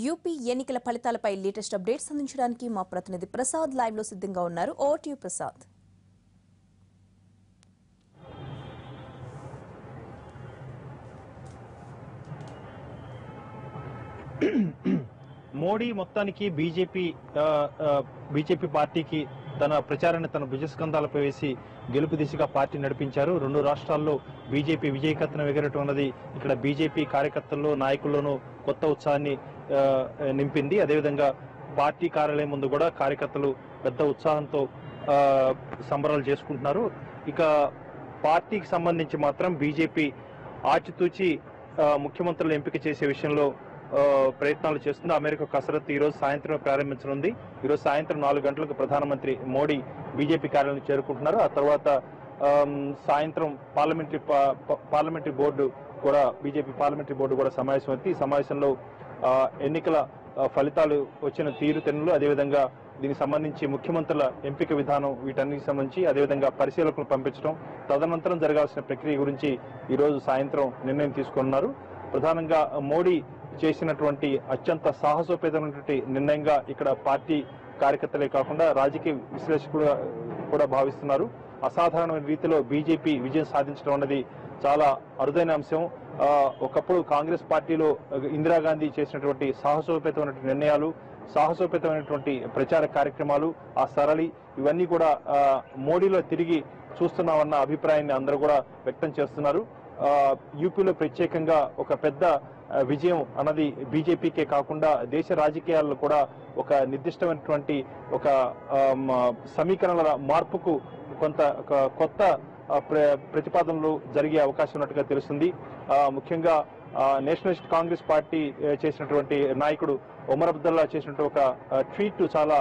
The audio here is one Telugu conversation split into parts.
యూపీ ఎన్నికల ఫలితాలపై లేటెస్ట్ అప్డేట్స్ అందించడానికి మా ప్రతినిధి ప్రసాద్ లైవ్ లో సిద్ధంగా ఉన్నారు. Over to you Prasad. Modi మొత్తానికి బీజేపీ పార్టీకి తన ప్రచారాన్ని తన భుజస్కంధాలపై వేసి గెలుపు దిశగా పార్టీ నడిపించారు. రెండు రాష్ట్రాల్లో బీజేపీ విజయకత్నం ఎగరటం అన్నది ఇక్కడ బీజేపీ కార్యకర్తల్లో నాయకుల్లోనూ కొత్త ఉత్సాహాన్ని నింపింది. అదేవిధంగా పార్టీ కార్యాలయం ముందు కూడా కార్యకర్తలు పెద్ద ఉత్సాహంతో సంబరాలు చేసుకుంటున్నారు. ఇక పార్టీకి సంబంధించి మాత్రం బీజేపీ ఆచితూచి ముఖ్యమంత్రులు ఎంపిక చేసే విషయంలో ప్రయత్నాలు చేస్తుంది. అమెరికా కసరత్తు ఈ రోజు సాయంత్రం ప్రారంభించనుంది. ఈరోజు సాయంత్రం 4 గంటలకు ప్రధానమంత్రి మోడీ బీజేపీ కార్యాలయం చేరుకుంటున్నారు. ఆ తర్వాత సాయంత్రం పార్లమెంటరీ బోర్డు కూడా బీజేపీ పార్లమెంటరీ బోర్డు కూడా సమావేశం అవుతుంది. ఈ సమావేశంలో ఎన్నికల ఫలితాలు వచ్చిన తీరుతెన్నులు, అదేవిధంగా దీనికి సంబంధించి ముఖ్యమంత్రుల ఎంపిక విధానం, వీటన్నిటికి సంబంధించి అదేవిధంగా పరిశీలకులు పంపించడం, తదనంతరం జరగాల్సిన ప్రక్రియ గురించి ఈ రోజు సాయంత్రం నిర్ణయం తీసుకున్నారు. ప్రధానంగా మోడీ చేసినటువంటి అత్యంత సాహసోపేతమైనటువంటి నిర్ణయంగా ఇక్కడ పార్టీ కార్యకర్తలే కాకుండా రాజకీయ విశ్లేషకులు కూడా భావిస్తున్నారు. అసాధారణమైన రీతిలో బీజేపీ విజయం సాధించడం అన్నది చాలా అరుదైన అంశం. ఒకప్పుడు కాంగ్రెస్ పార్టీలో ఇందిరాగాంధీ చేసినటువంటి సాహసోపేతమైనటువంటి నిర్ణయాలు, సాహసోపేతమైనటువంటి ప్రచార కార్యక్రమాలు, ఆ సరళి ఇవన్నీ కూడా మోడీలో తిరిగి చూస్తున్నామన్న అభిప్రాయాన్ని అందరూ కూడా వ్యక్తం చేస్తున్నారు. యూపీలో ప్రత్యేకంగా ఒక పెద్ద విజయం అన్నది బీజేపీకే కాకుండా దేశ రాజకీయాల్లో కూడా ఒక నిర్దిష్టమైనటువంటి ఒక సమీకరణల మార్పుకు కొత్త ప్రతిపాదనలు జరిగే అవకాశం ఉన్నట్టుగా తెలుస్తుంది. ముఖ్యంగా నేషనలిస్ట్ కాంగ్రెస్ పార్టీ చేసినటువంటి నాయకుడు ఒమర్ అబ్దుల్లా చేసినటువంటి ఒక ట్వీట్ చాలా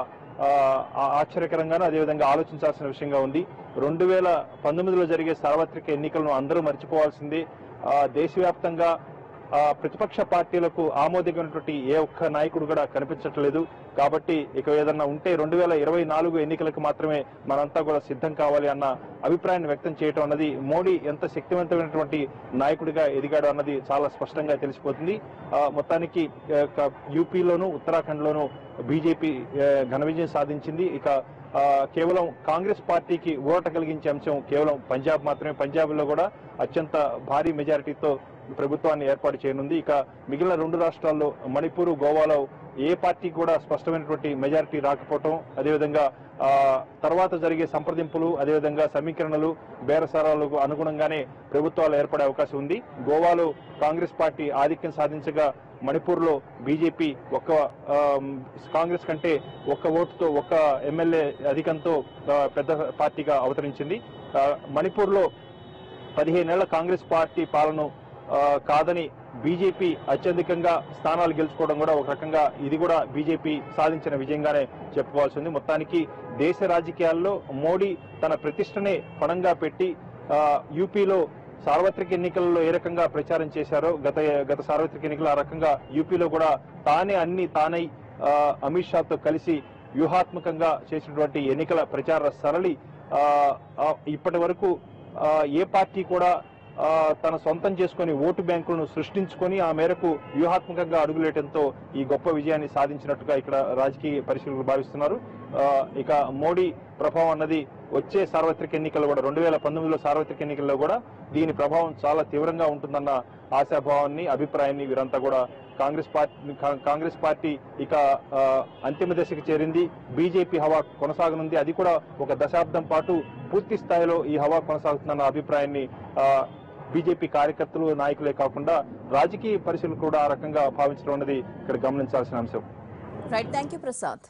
ఆశ్చర్యకరంగానూ అదేవిధంగా ఆలోచించాల్సిన విషయంగా ఉంది. 2019లో జరిగే సార్వత్రిక ఎన్నికలను అందరూ మర్చిపోవాల్సిందే. దేశవ్యాప్తంగా ప్రతిపక్ష పార్టీలకు ఆమోదమైనటువంటి ఏ ఒక్క నాయకుడు కూడా కనిపించట్లేదు. కాబట్టి ఇక ఏదన్నా ఉంటే 2024 ఎన్నికలకు మాత్రమే మనంతా కూడా సిద్ధం కావాలి అన్న అభిప్రాయాన్ని వ్యక్తం చేయడం అన్నది మోడీ ఎంత శక్తివంతమైనటువంటి నాయకుడిగా ఎదిగాడు అన్నది చాలా స్పష్టంగా తెలిసిపోతుంది. మొత్తానికి యూపీలోను ఉత్తరాఖండ్లోనూ బీజేపీ ఘన విజయం సాధించింది. ఇక కేవలం కాంగ్రెస్ పార్టీకి ఊరట కలిగించే అంశం కేవలం పంజాబ్ మాత్రమే. పంజాబ్లో కూడా అత్యంత భారీ మెజారిటీతో ప్రభుత్వాన్ని ఏర్పాటు చేయనుంది. ఇక మిగిలిన 2 రాష్ట్రాల్లో మణిపూర్, గోవాలో ఏ పార్టీ కూడా స్పష్టమైనటువంటి మెజారిటీ రాకపోవటం, అదేవిధంగా తర్వాత జరిగే సంప్రదింపులు, అదేవిధంగా సమీకరణలు, బేరసారాలకు అనుగుణంగానే ప్రభుత్వాలు ఏర్పడే అవకాశం ఉంది. గోవాలో కాంగ్రెస్ పార్టీ ఆధిక్యం సాధించగా మణిపూర్లో బీజేపీ కాంగ్రెస్ కంటే ఒక్క ఓటుతో, ఒక్క ఎమ్మెల్యే అధికంతో పెద్ద పార్టీగా అవతరించింది. మణిపూర్లో 15 ఏళ్ల కాంగ్రెస్ పార్టీ పాలన కాదని బీజేపీ అత్యధికంగా స్థానాలు గెలుచుకోవడం కూడా ఒక రకంగా ఇది కూడా బీజేపీ సాధించిన విజయంగానే చెప్పుకోవాల్సి ఉంది. మొత్తానికి దేశ రాజకీయాల్లో మోడీ తన ప్రతిష్టనే పణంగా పెట్టి యూపీలో సార్వత్రిక ఎన్నికల్లో ఏ రకంగా ప్రచారం చేశారో గత సార్వత్రిక ఎన్నికలు ఆ రకంగా యూపీలో కూడా తానై అమిత్ షాతో కలిసి వ్యూహాత్మకంగా చేసినటువంటి ఎన్నికల ప్రచార సరళి ఇప్పటి వరకు ఏ పార్టీ కూడా తన సొంతం చేసుకుని ఓటు బ్యాంకులను సృష్టించుకొని ఆ మేరకు వ్యూహాత్మకంగా అడుగులేయడంతో ఈ గొప్ప విజయాన్ని సాధించినట్టుగా ఇక్కడ రాజకీయ పరిశీలకులు భావిస్తున్నారు. ఇక మోడీ ప్రభావం అన్నది వచ్చే సార్వత్రిక ఎన్నికల్లో కూడా 2019లో సార్వత్రిక ఎన్నికల్లో కూడా దీని ప్రభావం చాలా తీవ్రంగా ఉంటుందన్న ఆశాభావాన్ని, అభిప్రాయాన్ని వీరంతా కూడా కాంగ్రెస్ పార్టీ ఇక అంతిమ దశకు చేరింది. బీజేపీ హవా కొనసాగనుంది. అది కూడా ఒక దశాబ్దం పాటు పూర్తి స్థాయిలో ఈ హవా కొనసాగుతుందన్న అభిప్రాయాన్ని బీజేపీ కార్యకర్తలు, నాయకులే కాకుండా రాజకీయ పరిశీలకులు కూడా ఆ రకంగా భావించడం అనేది ఇక్కడ గమనించాల్సిన అంశం. Right, thank you Prasad.